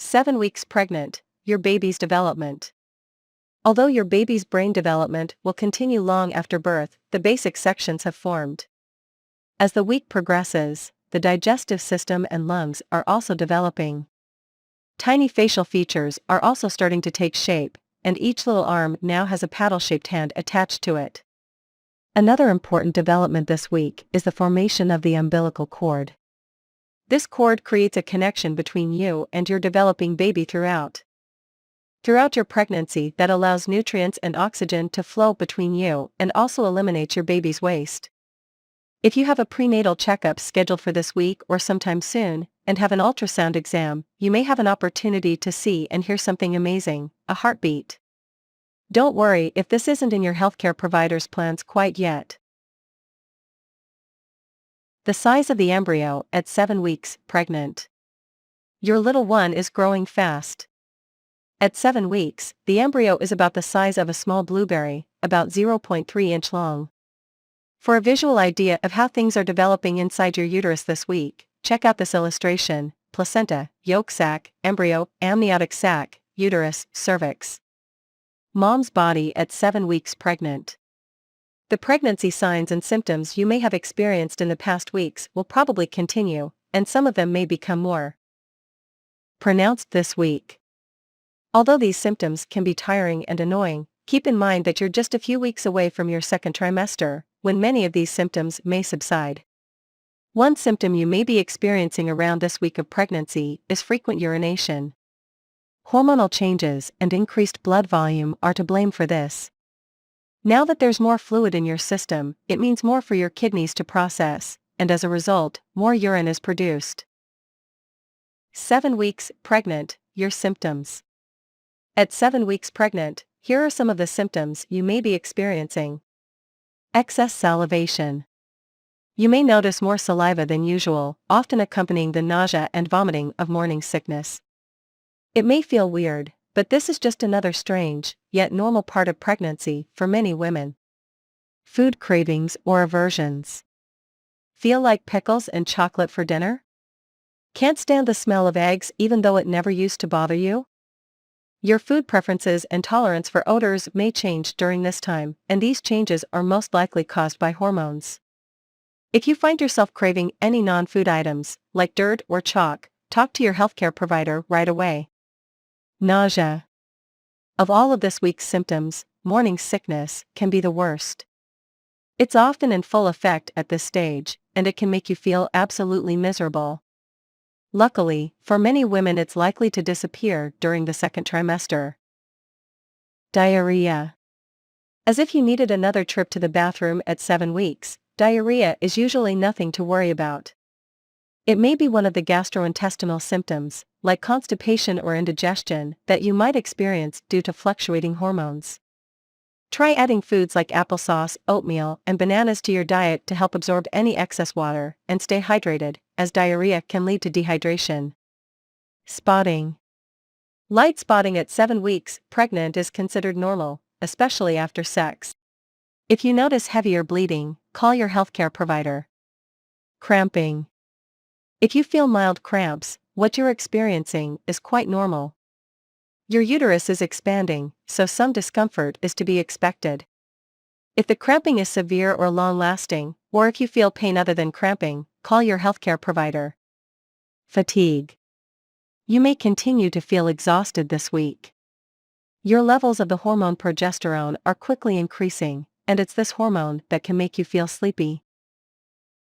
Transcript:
7 weeks pregnant, your baby's development. Although your baby's brain development will continue long after birth, the basic sections have formed. As the week progresses, the digestive system and lungs are also developing. Tiny facial features are also starting to take shape, and each little arm now has a paddle-shaped hand attached to it. Another important development this week is the formation of the umbilical cord. This cord creates a connection between you and your developing baby throughout your pregnancy that allows nutrients and oxygen to flow between you and also eliminates your baby's waste. If you have a prenatal checkup scheduled for this week or sometime soon, and have an ultrasound exam, you may have an opportunity to see and hear something amazing, a heartbeat. Don't worry if this isn't in your healthcare provider's plans quite yet. The size of the embryo at 7 weeks pregnant. Your little one is growing fast. At 7 weeks, the embryo is about the size of a small blueberry, about 0.3 inch long. For a visual idea of how things are developing inside your uterus this week, check out this illustration: placenta, yolk sac, embryo, amniotic sac, uterus, cervix. Mom's body at 7 weeks pregnant. The pregnancy signs and symptoms you may have experienced in the past weeks will probably continue, and some of them may become more pronounced this week. Although these symptoms can be tiring and annoying, keep in mind that you're just a few weeks away from your second trimester, when many of these symptoms may subside. One symptom you may be experiencing around this week of pregnancy is frequent urination. Hormonal changes and increased blood volume are to blame for this. Now that there's more fluid in your system, it means more for your kidneys to process, and as a result, more urine is produced. 7 weeks pregnant, your symptoms. At 7 weeks pregnant, here are some of the symptoms you may be experiencing. Excess salivation. You may notice more saliva than usual, often accompanying the nausea and vomiting of morning sickness. It may feel weird, but this is just another strange, yet normal part of pregnancy for many women. Food cravings or aversions. Feel like pickles and chocolate for dinner? Can't stand the smell of eggs even though it never used to bother you? Your food preferences and tolerance for odors may change during this time, and these changes are most likely caused by hormones. If you find yourself craving any non-food items, like dirt or chalk, talk to your healthcare provider right away. Nausea. Of all of this week's symptoms, morning sickness can be the worst. It's often in full effect at this stage, and it can make you feel absolutely miserable. Luckily, for many women it's likely to disappear during the second trimester. Diarrhea. As if you needed another trip to the bathroom at 7 weeks, diarrhea is usually nothing to worry about. It may be one of the gastrointestinal symptoms, like constipation or indigestion, that you might experience due to fluctuating hormones. Try adding foods like applesauce, oatmeal, and bananas to your diet to help absorb any excess water, and stay hydrated, as diarrhea can lead to dehydration. Spotting. Light spotting at 7 weeks pregnant is considered normal, especially after sex. If you notice heavier bleeding, call your healthcare provider. Cramping. If you feel mild cramps, what you're experiencing is quite normal. Your uterus is expanding, so some discomfort is to be expected. If the cramping is severe or long-lasting, or if you feel pain other than cramping, call your healthcare provider. Fatigue. You may continue to feel exhausted this week. Your levels of the hormone progesterone are quickly increasing, and it's this hormone that can make you feel sleepy.